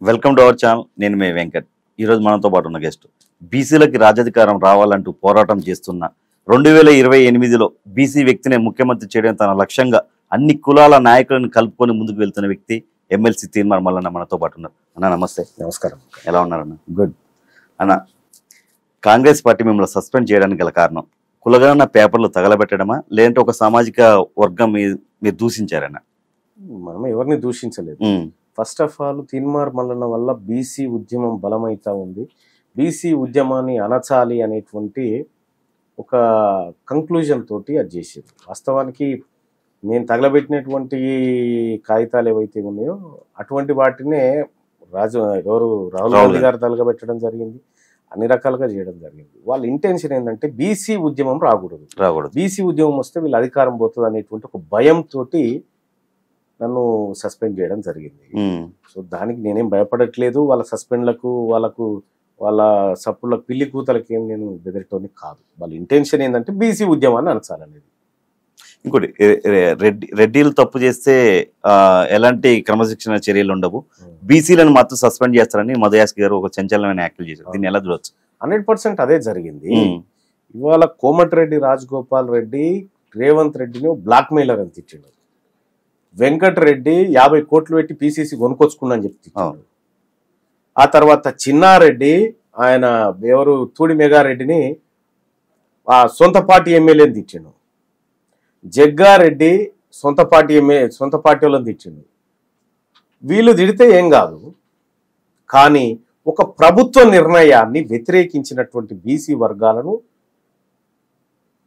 Welcome to our channel. నేను మీ వెంకట్. ఈరోజు మనతో పాటు ఉన్న గెస్ట్ బీసీలకి రాజ్యాధికారం రావాలంటూ పోరాటం చేస్తున్న 2028లో బీసీ వ్యక్తిని ముఖ్యమంత్రి చేయడం తన లక్ష్యంగా అన్ని కులాల నాయకులను కలుపుకొని ముందుకు వెళ్తున్న వ్యక్తి ఎమ్మెల్సీ తీన్మార్ మల్లన్న మనతో పాటు ఉన్నారు. అన్న నమస్తే. నమస్కారం. ఎలా ఉన్నారన్న? గుడ్ అన్న, కాంగ్రెస్ పార్టీ మిమ్మల్ని సస్పెండ్ చేయడానికి గల కారణం కులగణన పేపర్లు తగలబెట్టడమా, లేదంటే ఒక సామాజిక వర్గం మీరు దూషించారన్న? మనం ఎవరిని దూషించలేదు. First of all Teenmaar Mallanna వల్ల బీసీ ఉద్యమం బలమైతా ఉంది. బీసీ ఉద్యమాన్ని అణచాలి అనేటువంటి ఒక కంక్లూజన్ తోటి అది చేసేది. వాస్తవానికి నేను తగలబెట్టినటువంటి కాగితాలు ఏవైతే ఉన్నాయో అటువంటి వాటినే రాహుల్ గాంధీ గారు తగలబెట్టడం జరిగింది, అన్ని రకాలుగా చేయడం జరిగింది. వాళ్ళ ఇంటెన్షన్ ఏంటంటే బీసీ ఉద్యమం రాకూడదు, బీసీ ఉద్యమం వస్తే వీళ్ళు అధికారం పోతుంది అనేటువంటి ఒక భయంతో నన్ను సస్పెండ్ చేయడం జరిగింది. సో దానికి నేనేం భయపడట్లేదు. వాళ్ళ సస్పెండ్లకు వాళ్ళ సప్పులకు పిల్లి కూతలకి ఏం నేను బెదిరిటోని కాదు. వాళ్ళ ఇంటెన్షన్ ఏంటంటే బీసీ ఉద్యమాన్ని అనచాలనేది. ఇంకోటి, రెడ్డిలు తప్పు చేస్తే ఎలాంటి క్రమశిక్షణ చర్యలు ఉండవు, బీసీలను మాత్రం సస్పెండ్ చేస్తారని మధుయాస్ గారు ఒక సంచలనమైన యాక్టివ్ చేశారు. దీన్ని ఎలా చూడొచ్చు? 100% అదే జరిగింది. ఇవాళ కోమటిరెడ్డి రాజగోపాల్ రెడ్డి రేవంత్ రెడ్డిని బ్లాక్ మెయిలర్ అని తిట్టిండు. వెంకటరెడ్డి 50 కోట్లు పెట్టి పీసీసీ కొనుక్కొచ్చుకున్నా అని చెప్పి. ఆ తర్వాత చిన్నారెడ్డి ఆయన ఎవరు తూడి మెగారెడ్డిని ఆ సొంత పార్టీ ఎమ్మెల్యేని తిట్టిండు. జగ్గారెడ్డి సొంత పార్టీ వాళ్ళని తిట్టిండు. వీళ్ళు తిడితే ఏం కాదు, కానీ ఒక ప్రభుత్వ నిర్ణయాన్ని వ్యతిరేకించినటువంటి బీసీ వర్గాలను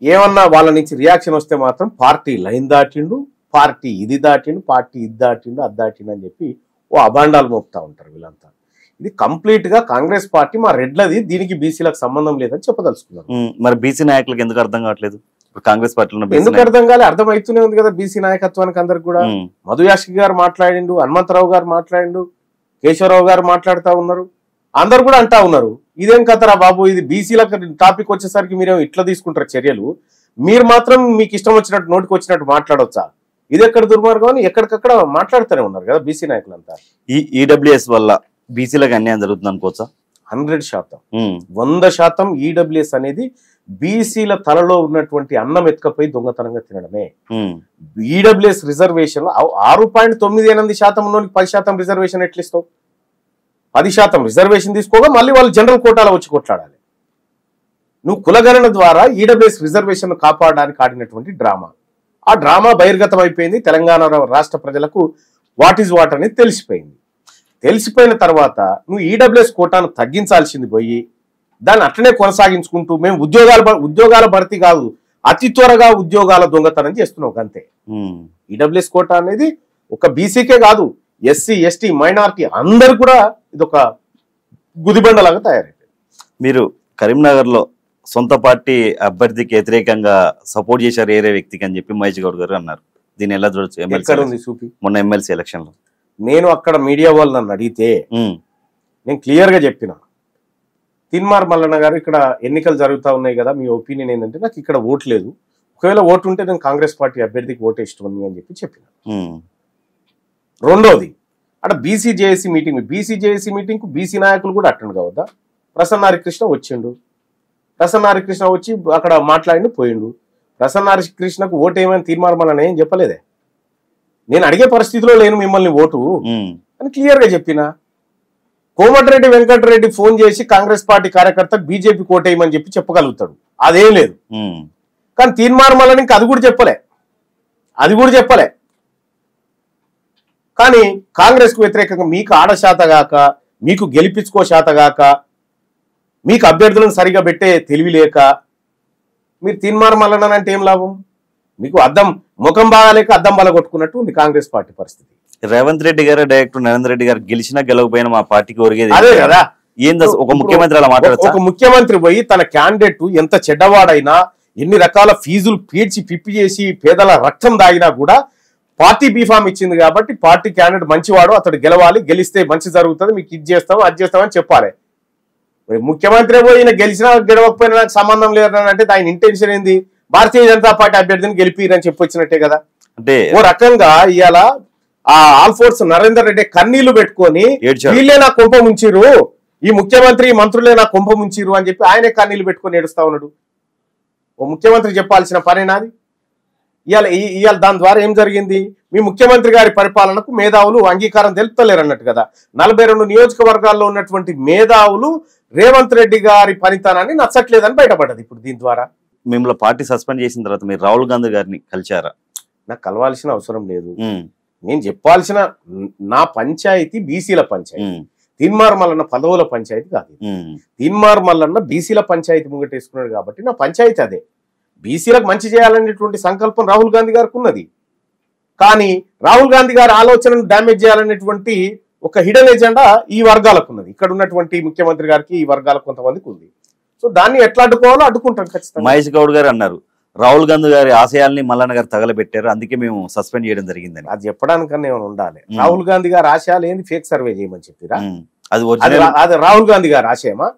ఏమన్నా వాళ్ళ నుంచి రియాక్షన్ వస్తే మాత్రం పార్టీ లైన్ దాటిండు, పార్టీ ఇది దాటిండు, పార్టీ ఇది దాటిండు, అది దాటిండు అని చెప్పి ఓ అభాండాలు మోపుతా ఉంటారు వీళ్ళంతా. ఇది కంప్లీట్ గా కాంగ్రెస్ పార్టీ మా రెడ్లది, దీనికి బీసీలకు సంబంధం లేదని చెప్పదలుచుకున్నారు. మరి బీసీ నాయకులకు ఎందుకు అర్థం కావట్లేదు? కాంగ్రెస్ పార్టీలో ఎందుకు అర్థం కాలే? అర్థమవుతూనే ఉంది కదా బీసీ నాయకత్వానికి అందరికి కూడా. మధుయాషి గారు మాట్లాడిండు, హనుమంతరావు గారు మాట్లాడిండు, కేశవరావు గారు మాట్లాడుతూ ఉన్నారు, అందరు కూడా అంటా ఉన్నారు ఇదేం కథరా బాబు, ఇది బీసీలకు టాపిక్ వచ్చేసరికి మీరేమో ఇట్లా తీసుకుంటారు చర్యలు, మీరు మాత్రం మీకు ఇష్టం వచ్చినట్టు నోటికి వచ్చినట్టు మాట్లాడొచ్చా, ఇది ఎక్కడ దుర్మార్గం అని ఎక్కడికక్కడ మాట్లాడుతూనే ఉన్నారు కదా బీసీ నాయకులంతా. ఈ ఈడబ్ల్యూఎస్ వల్ల బీసీలకు అన్యాయం జరుగుతుంది అనుకోవచ్చా? 100%, 100% ఈడబ్ల్యూఎస్ అనేది బీసీల తలలో ఉన్నటువంటి అన్నం ఎత్తుకపోయి దొంగతనంగా తినడమే. ఈడబ్ల్యూఎస్ రిజర్వేషన్ 6.98% ఉన్నోనికి 10% రిజర్వేషన్ ఎట్లా ఇస్తావు? 10% రిజర్వేషన్ తీసుకోగా మళ్ళీ వాళ్ళు జనరల్ కోటాలో వచ్చి కొట్లాడాలి. నువ్వు కులగణన ద్వారా ఈడబ్ల్యూఎస్ రిజర్వేషన్ కాపాడడానికి ఆడినటువంటి డ్రామా, ఆ డ్రామా బహిర్గతం అయిపోయింది. తెలంగాణ రాష్ట్ర ప్రజలకు వాట్ ఈజ్ వాట్ అనేది తెలిసిపోయింది. తెలిసిపోయిన తర్వాత నువ్వు ఈడబ్ల్యూఎస్ కోటాను తగ్గించాల్సింది పోయి దాన్ని అట్లనే కొనసాగించుకుంటూ మేము ఉద్యోగాల భర్తీ కాదు, అతి త్వరగా ఉద్యోగాల దొంగతనం చేస్తున్నావు అంతే. ఈడబ్ల్యూఎస్ కోటా అనేది ఒక బీసీకే కాదు, ఎస్సీ ఎస్టీ మైనారిటీ అందరు కూడా ఇదొక గుదిబండలాగా తయారైంది. మీరు కరీంనగర్ లో సొంత పార్టీ అభ్యర్థికి వ్యతిరేకంగా సపోర్ట్ చేశారు ఏరే వ్యక్తికి అని చెప్పి మహేష్ గౌడ్ గారు అన్నారు. దీన్ని ఎలా చూడొచ్చు? మొన్న ఎమ్మెల్సీ ఎలక్షన్ లో నేను అక్కడ మీడియా వాళ్ళు నన్ను అడిగితే నేను క్లియర్ గా చెప్పిన, తీన్మార్ మల్లన్న గారు ఇక్కడ ఎన్నికలు జరుగుతూ ఉన్నాయి కదా, మీ ఒపీనియన్ ఏంటంటే నాకు ఇక్కడ ఓటు లేదు, ఒకవేళ ఓటు ఉంటే నేను కాంగ్రెస్ పార్టీ అభ్యర్థికి ఓటు ఇష్టం అని చెప్పి చెప్పిన. రెండోది, అక్కడ బీసీ జేఏసీ మీటింగ్ కు బీసీ నాయకులు కూడా అటెండ్ కావద్దా? ప్రసన్న హరికృష్ణ వచ్చిండు, ప్రసన్న హరికృష్ణ వచ్చి అక్కడ మాట్లాడి పోయిండు. ప్రసన్న హరికృష్ణకు ఓటు ఏమైనా తీన్మార్ మల్లన్న ఏం చెప్పలేదే, నేను అడిగే పరిస్థితిలో లేను మిమ్మల్ని ఓటు అని క్లియర్ గా చెప్పిన. కోమటిరెడ్డి వెంకటరెడ్డి ఫోన్ చేసి కాంగ్రెస్ పార్టీ కార్యకర్త బీజేపీ కోటేయమని చెప్పి చెప్పగలుగుతాడు, అదేం లేదు. కానీ తీన్మార్ మల్లన్న ఇంకా అది కూడా చెప్పలే. కానీ కాంగ్రెస్ కు వ్యతిరేకంగా మీకు ఆడశాతగాక, మీకు గెలిపించుకో శాతగాక, మీకు అభ్యర్థులను సరిగా పెట్టే తెలివి లేక మీరు తీన్మార్ మల్లన్న అంటే ఏం లాభం? మీకు ముఖం బాగాలేక అద్దం బల కొట్టుకున్నట్టు ఉంది కాంగ్రెస్ పార్టీ పరిస్థితి. రేవంత్ రెడ్డి గారు డైరెక్టర్ నరేంద్ర రెడ్డి గారు గెలిచినా గెలవకపోయినా మా పార్టీకి ఒరిగేది అదే కదా. ఒక ముఖ్యమంత్రి అలా మాట్లాడచ్చు? ఒక ముఖ్యమంత్రి పోయి తన క్యాండిడేట్ ఎంత చెడ్డవాడైనా, ఎన్ని రకాల ఫీజులు పిప్పి చేసి పేదల రక్తం దాగినా కూడా పార్టీ బీఫామ్ ఇచ్చింది కాబట్టి పార్టీ క్యాండిడేట్ మంచివాడు, అతడు గెలవాలి, గెలిస్తే మంచి జరుగుతుంది, మీకు ఇది చేస్తాం అది చేస్తామని చెప్పాలి. ముఖ్యమంత్రి పోయి ఈయన గెలిచినా గెలవకపోయినా నాకు సంబంధం లేదని అంటే దాని ఇంటెన్షన్ ఏంది? భారతీయ జనతా పార్టీ అభ్యర్థిని గెలిపిరని చెప్పొచ్చినట్టే కదా. అంటే ఓ రకంగా ఇవాళ ఆ ఆల్ఫోర్స్ నరేందర్ రెడ్డి కన్నీళ్లు పెట్టుకొని ఏడ్చాడు. వీళ్ళే నా కుంభ ముంచిరు, ఈ ముఖ్యమంత్రి మంత్రులే నా కుంభ ముంచిరు అని చెప్పి ఆయనే కన్నీళ్లు పెట్టుకొని ఏడుస్తా ఉన్నాడు. ఓ ముఖ్యమంత్రి చెప్పాల్సిన పనేనాది? ఇవాళ దాని ద్వారా ఏం జరిగింది? మీ ముఖ్యమంత్రి గారి పరిపాలనకు మేధావులు అంగీకారం తెలుపుతలేరు అన్నట్టు కదా. 42 నియోజకవర్గాల్లో ఉన్నటువంటి మేధావులు రేవంత్ రెడ్డి గారి పనితనాన్ని నచ్చట్లేదని బయటపడ్డది. ఇప్పుడు దీని ద్వారా మిమ్మల్ని పార్టీ సస్పెండ్ చేసిన తర్వాత మీరు రాహుల్ గాంధీ గారిని కలిశారా? నాకు కలవాల్సిన అవసరం లేదు. నేను చెప్పాల్సిన నా పంచాయతీ బీసీల పంచాయతీ, తీన్మార్ మల్లన్న పదవుల పంచాయతీ కాదు. తీన్మార్ మల్లన్న బీసీల పంచాయతీ ముంగటేసుకున్నాడు కాబట్టి నా పంచాయతీ అదే. బీసీలకు మంచి చేయాలనేటువంటి సంకల్పం రాహుల్ గాంధీ గారికి ఉన్నది. కానీ రాహుల్ గాంధీ గారి ఆలోచనను డ్యామేజ్ చేయాలనేటువంటి ఒక హిడెన్ ఎజెండా ఈ వర్గాలకు ఉన్నది. ఇక్కడ ఉన్నటువంటి ముఖ్యమంత్రి గారికి ఈ వర్గాలకు కొంతమందికి ఉంది. సో దాన్ని ఎట్లా అడ్డుకోవాలో అడ్డుకుంటాం ఖచ్చితంగా. మహేష్ గౌడ్ గారు అన్నారు రాహుల్ గాంధీ గారి ఆశయాల్ని మల్లన్న గారు తగలబెట్టారు, అందుకే మేము సస్పెండ్ చేయడం జరిగిందని. అది చెప్పడానికన్నా ఏమైనా ఉండాలి. రాహుల్ గాంధీ గారి ఆశయాలు ఏంది? ఫేక్ సర్వే చేయమని చెప్పిరా? అది రాహుల్ గాంధీ గారి ఆశయమా?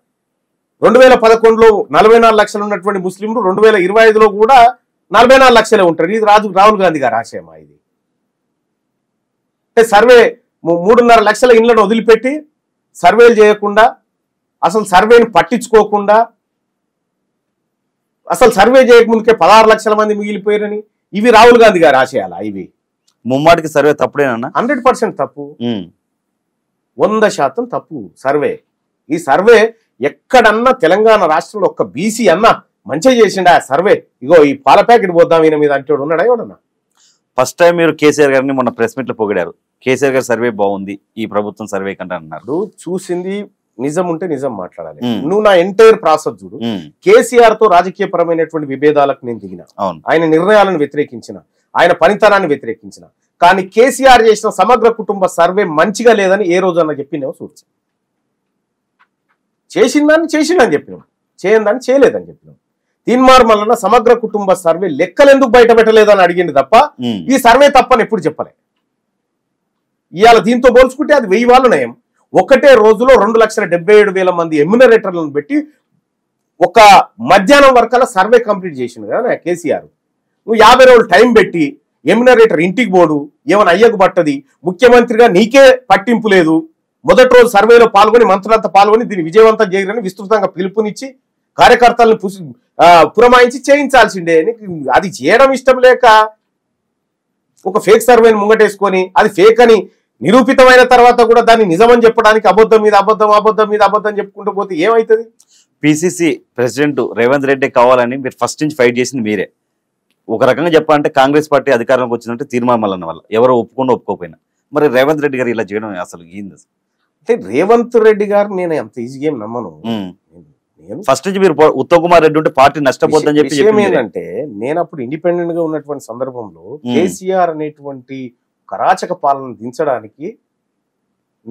2011లో 44 లక్షలు ఉన్నటువంటి ముస్లింలు 2025లో కూడా 44 లక్షలే ఉంటారు. ఇది రాహుల్ గాంధీ గారి ఆశయమా? ఇది అంటే సర్వే 3.5 లక్షల ఇండ్లను వదిలిపెట్టి సర్వేలు చేయకుండా, అసలు సర్వేని పట్టించుకోకుండా, అసలు సర్వే చేయకముందుకే 16 లక్షల మంది మిగిలిపోయారని, ఇవి రాహుల్ గాంధీ గారి ఆశయాలా? ఇవి ముమ్మాటికి సర్వే తప్పుడేనన్నా? 100% తప్పు, 100% తప్పు సర్వే. ఈ సర్వే ఎక్కడన్నా తెలంగాణ రాష్ట్రంలో ఒక్క బీసీ అన్నా మంచిగా చేసిండా సర్వే? ఇగో ఈ పాల ప్యాకెట్ పోద్దాం ఈయన మీద అంటే ఉన్నాడా ఎవడన్నా? ఫస్ట్ టైం మీరు కేసీఆర్ గారిని మొన్న ప్రెస్ మీట్ లో పొగిడారు. కేసీఆర్ గారి సర్వే బాగుంది ఈ ప్రభుత్వం సర్వే కంటే అన్నారు. చూసింది నిజం ఉంటే నిజం మాట్లాడాలి. నువ్వు నా ఎంటైర్ ప్రాసెస్ చూడు. కేసీఆర్ తో రాజకీయ పరమైనటువంటి విభేదాలకు నేను దిగిన, ఆయన నిర్ణయాలను వ్యతిరేకించిన, ఆయన పనితనాన్ని వ్యతిరేకించిన. కానీ కేసీఆర్ చేసిన సమగ్ర కుటుంబ సర్వే మంచిగా లేదని ఏ రోజు అన్న చెప్పినావు? చూడు, చేసిందాన్ని చేసిందని చెప్పినాం, చేయందాన్ని చేయలేదని చెప్పినాం. తీన్మార్ మల్లన్న సమగ్ర కుటుంబ సర్వే లెక్కలు ఎందుకు బయట పెట్టలేదని అడిగింది తప్ప ఈ సర్వే తప్పని ఎప్పుడు చెప్పలే. ఇవాళ దీంతో పోల్చుకుంటే అది 1000 వాళ్ళు నయం. ఒకటే రోజులో 2,77,000 మంది ఎమ్యునరేటర్లను పెట్టి ఒక మధ్యాహ్నం వరకల్లా సర్వే కంప్లీట్ చేసింది కదా కేసీఆర్. నువ్వు 50 రోజులు టైం పెట్టి ఎమ్యునరేటర్ ఇంటికి పోడు, ఏమైనా అయ్యకు పట్టది, ముఖ్యమంత్రిగా నీకే పట్టింపు లేదు, మొదటి రోజు సర్వేలో పాల్గొని మంత్రులంతా పాల్గొని దీన్ని విజయవంతం చేయరని విస్తృతంగా పిలుపునిచ్చి కార్యకర్తలను పురమాయించి చేయించాల్సిందే. అది చేయడం ఇష్టం లేక ఒక ఫేక్ సర్వేని ముంగటేసుకొని అది ఫేక్ అని నిరూపితమైన తర్వాత కూడా దాన్ని నిజమని చెప్పడానికి అబద్ధం మీద అబద్ధం, అబద్ధం మీద అబద్ధం చెప్పుకుంటూ పోతే ఏమవుతుంది? పిసిసి ప్రెసిడెంట్ రేవంత్ రెడ్డి కావాలని మీరు ఫస్ట్ నుంచి ఫైట్ చేసింది మీరే. ఒక రకంగా చెప్పాలంటే కాంగ్రెస్ పార్టీ అధికారంలోకి వచ్చిందంటే తీర్మానం మల్లన్న వల్ల, ఎవరో ఒప్పుకుండా ఒప్పుకోపోయినా. మరి రేవంత్ రెడ్డి గారు ఇలా చేయడం అసలు ఏంది? అంటే రేవంత్ రెడ్డి గారు నేను అంత ఈజీగా ఏం నమ్మను. ఫస్ట్ నుంచి మీరు ఉత్తమ్ కుమార్ రెడ్డి ఉంటే పార్టీ నష్టపోద్దని చెప్పి ఏంటంటే, నేను అప్పుడు ఇండిపెండెంట్ గా ఉన్నటువంటి సందర్భంలో కేసీఆర్ అనేటువంటి కరాచక పాలన దించడానికి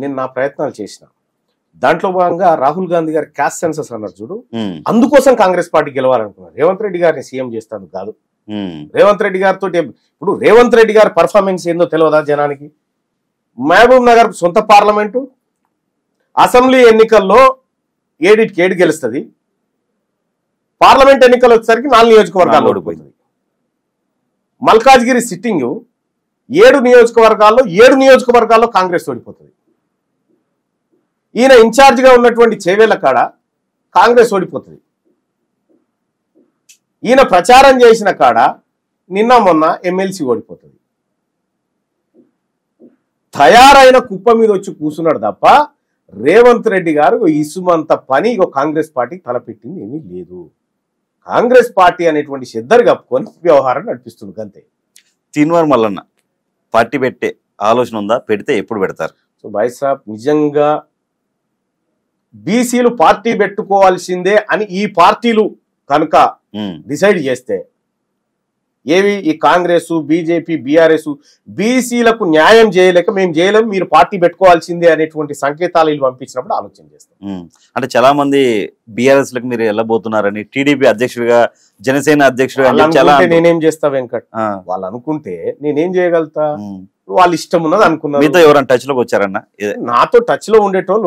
నేను నా ప్రయత్నాలు చేసిన. దాంట్లో భాగంగా రాహుల్ గాంధీ గారి క్యాస్ట్ సెన్సస్ అన్నారు చూడు, అందుకోసం కాంగ్రెస్ పార్టీ గెలవాలనుకున్నారు. రేవంత్ రెడ్డి గారిని సీఎం చేస్తాను కాదు. రేవంత్ రెడ్డి గారితో ఇప్పుడు రేవంత్ రెడ్డి గారి పర్ఫార్మెన్స్ ఏందో తెలియదా జనానికి? మహబూబ్ నగర్ సొంత పార్లమెంటు, అసెంబ్లీ ఎన్నికల్లో 7 గెలుస్తుంది, పార్లమెంట్ ఎన్నికలు వచ్చేసరికి 4 నియోజకవర్గాల్లో ఓడిపోయింది. మల్కాజ్గిరి సిట్టింగ్ 7 నియోజకవర్గాల్లో 7 నియోజకవర్గాల్లో కాంగ్రెస్ ఓడిపోతుంది. ఈయన ఇన్ఛార్జ్ గా ఉన్నటువంటి చేవేళ్ల కాడ కాంగ్రెస్ ఓడిపోతుంది. ఈయన ప్రచారం చేసిన కాడ నిన్న మొన్న ఎమ్మెల్సీ ఓడిపోతుంది. తయారైన కుప్ప మీద వచ్చి కూర్చున్నాడు తప్ప రేవంత్ రెడ్డి గారు ఇసుమంత పని కాంగ్రెస్ పార్టీ తలపెట్టింది ఏమీ లేదు. కాంగ్రెస్ పార్టీ అనేటువంటి చెద్దరు కప్పుకొని వ్యవహారం నడిపిస్తుంది అంతే. తీన్మార్ మల్లన్న పార్టీ పెట్టే ఆలోచన ఉందా? పెడితే ఎప్పుడు పెడతారు? సో భాయ్ సాబ్, నిజంగా బీసీలు పార్టీ పెట్టుకోవాల్సిందే అని ఈ పార్టీలు కనుక డిసైడ్ చేస్తే, ఏవి ఈ కాంగ్రెస్, బీజేపీ, బీఆర్ఎస్ బీసీలకు న్యాయం చేయలేక మేము చేయలేము, మీరు పార్టీ పెట్టుకోవాల్సిందే అనేటువంటి సంకేతాలు వీళ్ళు పంపించినప్పుడు ఆలోచన చేస్తాం. అంటే చాలా మంది బీఆర్ఎస్ లకు మీరు వెళ్ళబోతున్నారని, టీడీపీ అధ్యక్షుడిగా, జనసేన అధ్యక్షుడిగా నేనేం చేస్తా వెంకట్? వాళ్ళు అనుకుంటే నేనేం చేయగలుగుతా? వాళ్ళ ఇష్టం ఉన్నది అనుకున్నారు. మీతో ఎవరైనా టచ్ లోకి వచ్చారన్నా? నాతో టచ్ లో ఉండేటోళ్ళు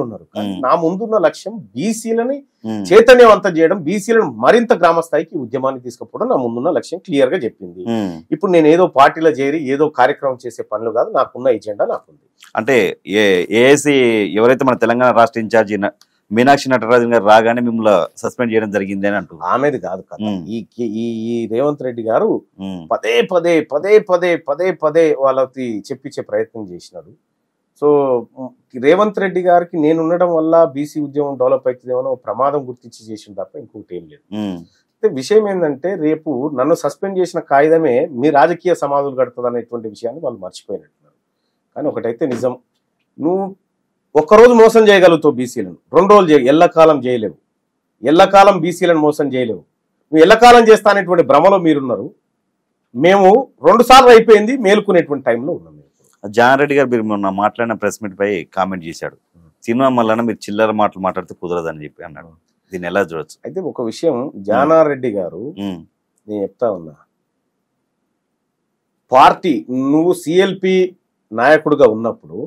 ఉన్నారు కానీ నా ముందున్న లక్ష్యం బీసీలని చైతన్యవంతం చేయడం, బీసీలను మరింత గ్రామ స్థాయికి ఉద్యమాన్ని తీసుకుపోవడం నా ముందున్న లక్ష్యం క్లియర్ గా చెప్పింది. ఇప్పుడు నేను ఏదో పార్టీలో చేరి ఏదో కార్యక్రమం చేసే పనులు కాదు, నాకున్న ఎజెండా నాకుంది. అంటే ఏఐసి ఎవరైతే మన తెలంగాణ రాష్ట్ర ఇన్ఛార్జి మీనాక్షి నటరాజన్ గారు రాగానే మిమ్మల్ని సస్పెండ్ చేయడం జరిగింది అని అంటూ ఆమెది కాదు కదా. ఈ రేవంత్ రెడ్డి గారు పదే పదే పదే పదే పదే పదే వాళ్ళకి చెప్పించే ప్రయత్నం చేసినాడు. సో రేవంత్ రెడ్డి గారికి నేను ఉండడం వల్ల బీసీ ఉద్యమం డెవలప్ అవుతుందేమో ప్రమాదం గుర్తించి చేసిన తప్ప ఇంకొకటి ఏం లేదు. అయితే విషయం ఏంటంటే రేపు నన్ను సస్పెండ్ చేసిన కాగితమే మీ రాజకీయ సమాధులు కడుతుంది అనేటువంటి విషయాన్ని వాళ్ళు మర్చిపోయినట్టున్నారు. కానీ ఒకటైతే నిజం, నువ్వు ఒక్కరోజు మోసం చేయగలుగుతావు బీసీలను, 2 రోజులు ఎల్లకాలం చేయలేవు. ఎల్లకాలం బీసీలను మోసం చేయలేవు. నువ్వు ఎల్లకాలం చేస్తానేటువంటి భ్రమలో మీరున్నారు. మేము 2 సార్లు అయిపోయింది మేలుకునేటువంటి టైంలో ఉన్నాం. జాన్ రెడ్డి గారు మీరు మొన్న మాట్లాడిన ప్రెస్ మీట్ పై కామెంట్ చేశాడు, సినిమా మళ్ళీ మీరు చిల్లర మాటలు మాట్లాడితే కుదరదని చెప్పి అన్నాడు. దీన్ని ఎలా చూడొచ్చు? అయితే ఒక విషయం, జానారెడ్డి గారు నేను చెప్తా ఉన్నా, పార్టీ నువ్వు సిఎల్పి నాయకుడిగా ఉన్నప్పుడు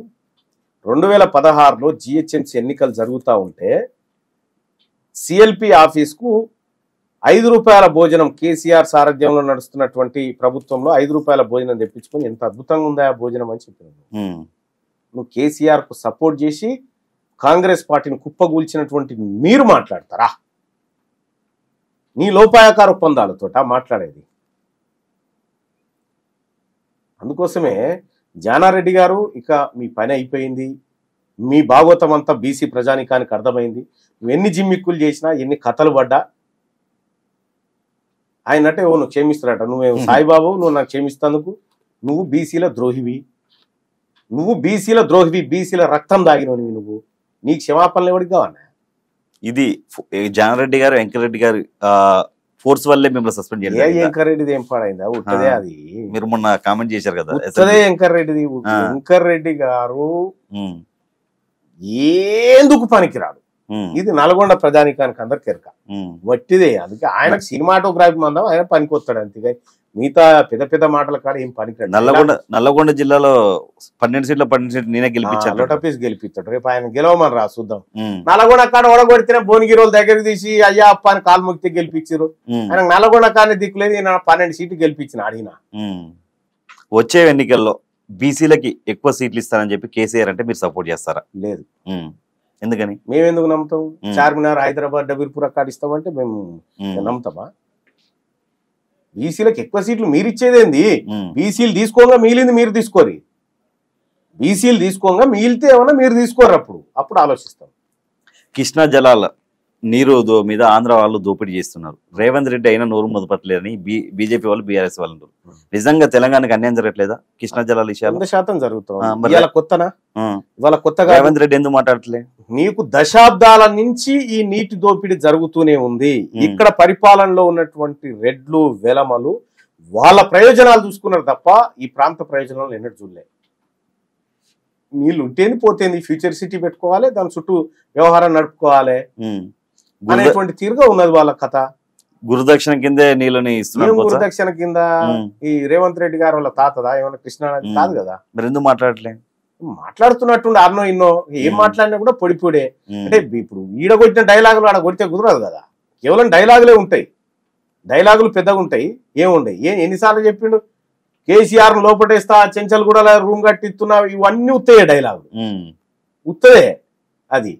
2016లో జిహెచ్ఎంసీ ఎన్నికలు జరుగుతూ ఉంటే సిఎల్పి ఆఫీస్కు 5 రూపాయల భోజనం, కేసీఆర్ సారథ్యంలో నడుస్తున్నటువంటి ప్రభుత్వంలో 5 రూపాయల భోజనం తెప్పించుకొని ఎంత అద్భుతంగా ఉందా ఆ భోజనం అని చెప్పినావు. నువ్వు కేసీఆర్ కు సపోర్ట్ చేసి కాంగ్రెస్ పార్టీని కుప్పగూల్చినటువంటి మీరు మాట్లాడతారా? నీ లోపాయకార ఒప్పందాలతో మాట్లాడేది. అందుకోసమే జానారెడ్డి గారు, ఇక మీ పని అయిపోయింది, మీ భాగవతం అంతా బీసీ ప్రజానికానికి అర్థమైంది. నువ్వు ఎన్ని జిమ్మిక్కులు చేసినా, ఎన్ని కథలు పడ్డా ఆయన అంటే నువ్వు క్షమిస్తాడట. నువ్వేమో సాయిబాబు, నువ్వు నాకు క్షమిస్తాందుకు? నువ్వు బీసీల ద్రోహివి, బీసీల రక్తం దాగినవి నువ్వు. నీకు క్షమాపణలు ఎవరికి కావన్నా? ఇది జానారెడ్డి గారు, వెంకరెడ్డి గారు ఫోర్స్ వల్లే మిమ్మల్ని సస్పెండ్ చేయాలి. వెంకరెడ్డిది ఏం పాడైందా? ఉట్టదే అది. మీరు మొన్న కామెంట్ చేశారు కదా, ఉట్టదే వెంకరెడ్డిది. వెంకరెడ్డి గారు ఎందుకు పనికిరాడు? ఇది నల్గొండ ప్రజానికానికి అందరికి ఎరక, వట్టిదే. అందుకే ఆయనకు సినిమాటోగ్రఫీ మందం, ఆయన పనికొస్తాడు. అంతేగా మిగతా పెద్ద పెద్ద మాటల కాడ ఏం పనికిరాడు. నల్లగొండ జిల్లాలో 12 సీట్లు నేనే గెలిపించాను, లోటపీస్ గెలిపిస్తాడు. రేపు ఆయన గెలవమని రా చూద్దాం. నల్గొండ కాడ ఓడగొడితేనే భువనగిరి దగ్గరికి తీసి అయ్యా అప్ప అని కాలు మొక్కితే గెలిపించారు. ఆయన నల్గొండ కాడనే దిక్కులేదు. 12 సీట్లు గెలిపించిన అడిగిన. వచ్చే ఎన్నికల్లో బీసీలకి ఎక్కువ సీట్లు ఇస్తారని చెప్పి కేసీఆర్ అంటే మీరు సపోర్ట్ చేస్తారా? లేదు. ఎందుకని? మేమెందుకు నమ్ముతాం? చార్మినార్, హైదరాబాద్, డబీర్పూర్ అక్కడ ఇస్తామంటే మేము నమ్ముతామా? బీసీలకు ఎక్కువ సీట్లు మీరు ఇచ్చేదేంది? బీసీలు తీసుకోగా మిగిలింది మీరు తీసుకోరు. బీసీలు తీసుకోగా మిగిలితే ఏమన్నా మీరు తీసుకోరు. అప్పుడు ఆలోచిస్తాం. కృష్ణా జలాల నీరు మీద ఆంధ్ర వాళ్ళు దోపిడీ చేస్తున్నారు. రేవంత్ రెడ్డి అయినా నోరు మొదపట్లేదని బీజేపీ వాళ్ళు, బీఆర్ఎస్ వాళ్ళు. నిజంగా తెలంగాణకి అన్యాయం జరగట్లేదా కృష్ణా జలాల విషయాలు? 100% జరుగుతుంది. కొత్తనా? ఇవాళ కొత్తగా రేవంత్ రెడ్డి ఎందుకు మాట్లాడట్లే? నీకు దశాబ్దాల నుంచి ఈ నీటి దోపిడీ జరుగుతూనే ఉంది. ఇక్కడ పరిపాలనలో ఉన్నటువంటి రెడ్లు, వెలమలు వాళ్ళ ప్రయోజనాలు చూసుకున్నారు తప్ప ఈ ప్రాంత ప్రయోజనాలు ఎన్నడూ చూడలే. నీళ్ళు ఉంటేని పోతేంది, ఫ్యూచర్ సిటీ పెట్టుకోవాలి, దాని చుట్టూ వ్యవహారం నడుపుకోవాలి అనేటువంటి తీరుగా ఉన్నది వాళ్ళ కథ. గురుదక్షిణ కిందే నీళ్ళని ఇస్తున్నారు. గురుదక్షిణ కింద ఈ రేవంత్ రెడ్డి గారు వాళ్ళ తాతదా ఏమన్నా? కృష్ణా కాదు కదా. మరి ఎందుకు మాట్లాడలే? మాట్లాడుతున్నట్టుండి అన్నో ఇన్నో ఏం మాట్లాడినా కూడా పొడి పొడే. అంటే ఇప్పుడు ఈడ కొట్టిన డైలాగులు ఆడ కొడితే కుదరదు కదా. కేవలం డైలాగులే ఉంటాయి, డైలాగులు పెద్దగా ఉంటాయి. ఏముండయి? ఎన్నిసార్లు చెప్పిండు? కేసీఆర్ లోపటేస్తా, చెంచల్ కూడా రూమ్ కట్టిస్తున్నా, ఇవన్నీ ఉత్తయ్యే డైలాగులు. ఉత్తదే అది.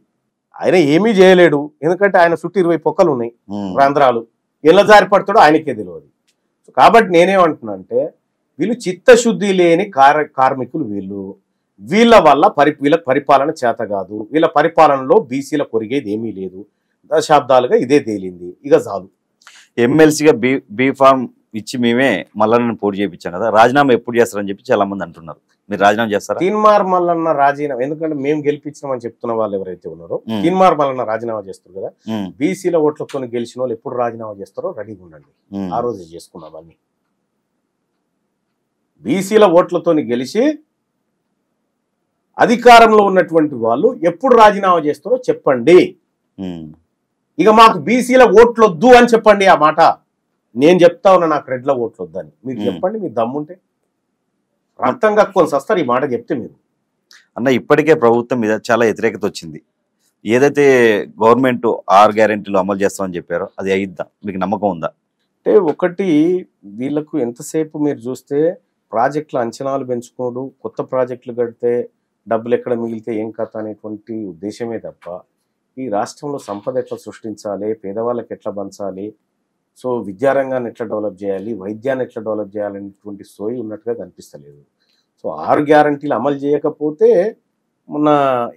ఆయన ఏమీ చేయలేడు, ఎందుకంటే ఆయన చుట్టూ 20 పొక్కలు ఉన్నాయి, రంధ్రాలు. ఎలా జారి పడతాడో ఆయనకే తెలియదు. కాబట్టి నేనేమంటున్నా అంటే, వీళ్ళు చిత్తశుద్ధి లేని కార్మికులు. వీళ్ళ వల్ల వీళ్ళ పరిపాలన చేత కాదు. వీళ్ళ పరిపాలనలో బీసీల కొరిగేది ఏమీ లేదు. దశాబ్దాలుగా ఇదే తేలింది. ఇక చాలు. ఎమ్మెల్సీగా బీ ఫార్మ్ ఇచ్చి మేమే మల్లన్న పోటీ చేయించాం కదా, రాజీనామా ఎప్పుడు చేస్తారని చెప్పి చాలా మంది అంటున్నారు. మీరు రాజీనామా చేస్తారా? తీన్మార్ మల్లన్న రాజీనామా, ఎందుకంటే మేము గెలిపించినామని చెప్తున్న వాళ్ళు ఎవరైతే ఉన్నారో తీన్మార్ మల్లన్న రాజీనామా చేస్తారు కదా. బీసీల ఓట్లతో గెలిచిన వాళ్ళు ఎప్పుడు రాజీనామా చేస్తారో రెడీగా ఉండండి. ఆ రోజు చేసుకున్నాం అన్ని. బీసీల ఓట్లతో గెలిచి అధికారంలో ఉన్నటువంటి వాళ్ళు ఎప్పుడు రాజీనామా చేస్తారో చెప్పండి. ఇక మాకు బీసీల ఓట్లొద్దు అని చెప్పండి. ఆ మాట నేను చెప్తా ఉన్నా, నాకు రెడ్ల ఓట్లొద్దని మీరు చెప్పండి. మీ దమ్ముంటే రక్తం కక్కుని వస్తారు ఈ మాట చెప్తే మీరు. అన్న ఇప్పటికే ప్రభుత్వం మీద చాలా వ్యతిరేకత వచ్చింది. ఏదైతే గవర్నమెంట్ 6 గ్యారెంటీలు అమలు చేస్తామని చెప్పారో అది అయిద్దా? మీకు నమ్మకం ఉందా? అంటే ఒకటి, వీళ్ళకు ఎంతసేపు మీరు చూస్తే ప్రాజెక్టుల అంచనాలు పెంచుకోడు, కొత్త ప్రాజెక్టులు కడితే డబ్బులు ఎక్కడ మిగిలితే ఏం కథ అనేటువంటి ఉద్దేశమే తప్ప ఈ రాష్ట్రంలో సంపద ఎట్లా సృష్టించాలి, పేదవాళ్ళకి ఎట్లా పంచాలి, సో విద్యారంగాన్ని ఎట్లా డెవలప్ చేయాలి, వైద్యాన్ని ఎట్లా డెవలప్ చేయాలనేటువంటి సోయి ఉన్నట్టుగా కనిపిస్తలేదు. సో 6 గ్యారంటీలు అమలు చేయకపోతే మొన్న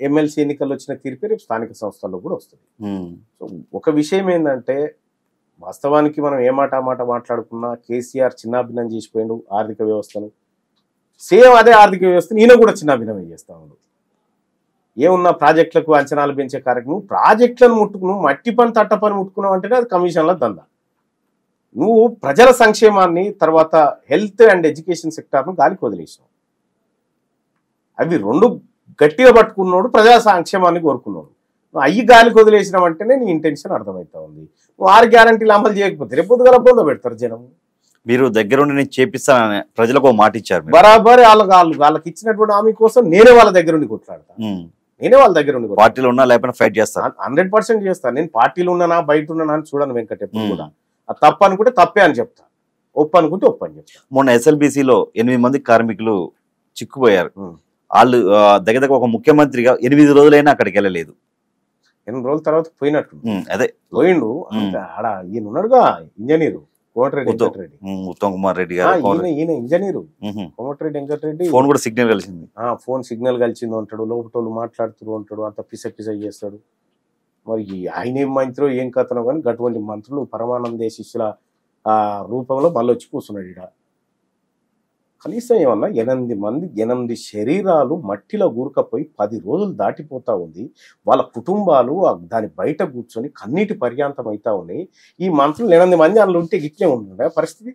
ఎమ్మెల్సీ ఎన్నికల్లో వచ్చిన తీర్పే రేపు స్థానిక సంస్థల్లో కూడా వస్తుంది. సో ఒక విషయం ఏంటంటే, వాస్తవానికి మనం ఏ మాట ఆ మాట మాట్లాడుకున్నా కేసీఆర్ చిన్నాభిన్నం చేసిపోయాడు ఆర్థిక వ్యవస్థను. సేమ్ అదే ఆర్థిక వ్యవస్థను ఈయన కూడా చిన్నాభిన్నమే చేస్తా ఉన్నాడు. ఏమున్నా ప్రాజెక్టులకు అంచనాలు పెంచే కార్యక్రమం, ప్రాజెక్టులను ముట్టుకును మట్టి పని తట్ట పని ముట్టుకున్నావు అంటేనే అది కమిషన్ల దందా. నువ్వు ప్రజల సంక్షేమాన్ని, తర్వాత హెల్త్ అండ్ ఎడ్యుకేషన్ సెక్టార్ను గాలికి వదిలేసినావు. అవి రెండు గట్టిగా పట్టుకున్నాడు, ప్రజా సంక్షేమాన్ని కోరుకున్నాడు. నువ్వు అయ్యి గాలికి వదిలేసినావంటేనే నీ ఇంటెన్షన్ అర్థమవుతా ఉంది. నువ్వు 6 గ్యారంటీలు అమలు చేయకపోతే రేపు పొద్దుగల బొంద పెడతారు జనం. మీరు దగ్గరుండి నేను చేపిస్తానని ప్రజలకు మాట ఇచ్చారు. బరాబర్ వాళ్ళకి ఇచ్చినటువంటి హామీ కోసం నేనే వాళ్ళ దగ్గరుండి కొట్లాడతా. నేనే వాళ్ళ దగ్గరుండి పార్టీలో ఉన్నా లేకపోతే ఫైట్ చేస్తాను, 100% చేస్తాను. నేను పార్టీలో ఉన్నానా బయట ఉన్నానా అని చూడను వెంకట ఎప్పుడు కూడా. అది తప్పు అనుకుంటే తప్పే అని చెప్తా, ఒప్పు అనుకుంటే ఒప్పు అని చెప్తా. మొన్న SLBCలో 8 మంది కార్మికులు చిక్కుపోయారు. వాళ్ళు దగ్గర ఒక ముఖ్యమంత్రిగా 8 రోజులైనా అక్కడికి వెళ్ళలేదు. 8 రోజుల తర్వాత పోయినట్టు అదే పోయిండు. ఆడ ఈయన ఉన్నాడుగా ఇంజనీరు కోమటిరెడ్డి వెంకటరెడ్డి, ఉత్తమ్ కుమార్ రెడ్డి గారు, ఈయన ఇంజనీరు కోమటిరెడ్డి వెంకటరెడ్డి. ఫోన్ కూడా సిగ్నల్ కలిసింది, ఫోన్ సిగ్నల్ కలిసింది అంటాడు, లోపటోళ్ళు మాట్లాడుతూ ఉంటాడు, అంత పిస చేస్తాడు. మరి ఆయన ఏం మంత్రో ఏం కథనో కానీ అటువంటి మంత్రులు పరమానంద శిష్యుల రూపంలో మళ్ళీ వచ్చి కూర్చున్నాడు. ఇడ కనీసం ఏమన్నా 8 శరీరాలు మట్టిలో కూరుకపోయి 10 రోజులు దాటిపోతా ఉంది. వాళ్ళ కుటుంబాలు దాని బయట కూర్చొని కన్నీటి పర్యాంతం అవుతా ఉన్నాయి. ఈ మంత్రులు 8 మంది అందులో ఉంటే గిట్లే ఉంటుండే పరిస్థితి.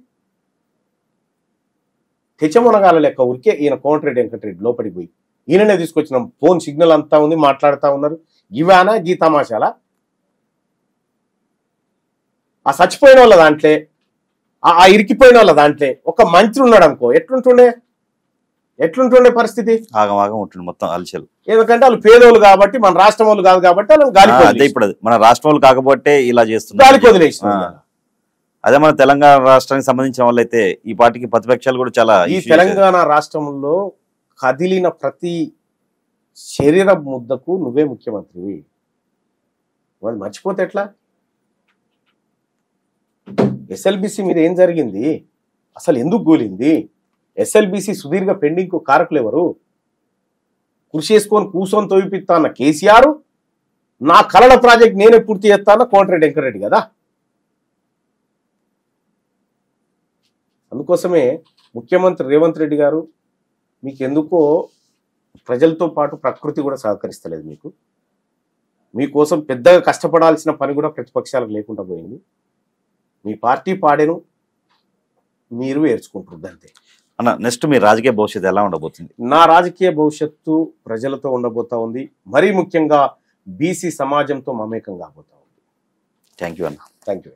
తెచ్చమునగాల లెక్క ఉరికే ఈయన కోమటిరెడ్డి వెంకటరెడ్డి లోపలికి పోయి ఈయననే తీసుకొచ్చిన ఫోన్ సిగ్నల్ అంతా ఉంది, మాట్లాడుతూ ఉన్నారు. ఇవానా గీ తమాషాలా? ఆ చచ్చిపోయిన వాళ్ళ దాంట్లో, ఆ ఇరికిపోయిన వాళ్ళ దాంట్లో ఒక మంత్రి ఉన్నాడు అనుకో, ఎట్లుంటుండే పరిస్థితి? ఆగమాగం ఉంటుంది మొత్తం అలచలు. ఎందుకంటే వాళ్ళు పేదోళ్ళు కాబట్టి, మన రాష్ట్రం వాళ్ళు కాదు కాబట్టి వాళ్ళని గాలి, ఇప్పుడు మన రాష్ట్రం వాళ్ళు కాకపోతే ఇలా చేస్తున్నారు, గాలికి వదిలేసిన. అదే మన తెలంగాణ రాష్ట్రానికి సంబంధించిన వాళ్ళైతే ఈ పార్టీకి ప్రతిపక్షాలు కూడా చాలా. ఈ తెలంగాణ రాష్ట్రంలో కదిలిన ప్రతి శరీర ముద్దకు నువ్వే ముఖ్యమంత్రివి, వాళ్ళు మర్చిపోతే ఎట్లా? SLBC మీద ఏం జరిగింది, అసలు ఎందుకు గోలింది? SLBC సుదీర్ఘ పెండింగ్ కారకులు ఎవరు? కృషి చేసుకొని కూర్చొని తోయిపిస్తా అన్న కేసీఆర్, నా కళల ప్రాజెక్ట్ నేనే పూర్తి చేస్తా అన్న కోమటిరెడ్డి వెంకటరెడ్డి కదా. అందుకోసమే ముఖ్యమంత్రి రేవంత్ రెడ్డి గారు, మీకు ఎందుకో ప్రజలతో పాటు ప్రకృతి కూడా సహకరిస్తలేదు. మీకోసం పెద్దగా కష్టపడాల్సిన పని కూడా ప్రతిపక్షాలకు లేకుండా పోయింది. మీ పార్టీ పాడేను, మీరు ఏర్చుకుంటుంది అంతే. అన్న నెక్స్ట్ మీ రాజకీయ భవిష్యత్తు ఎలా ఉండబోతుంది? నా రాజకీయ భవిష్యత్తు ప్రజలతో ఉండబోతా ఉంది, మరీ ముఖ్యంగా బీసీ సమాజంతో మమేకం కాబోతా ఉంది. థ్యాంక్ యూ అన్న. Thank you.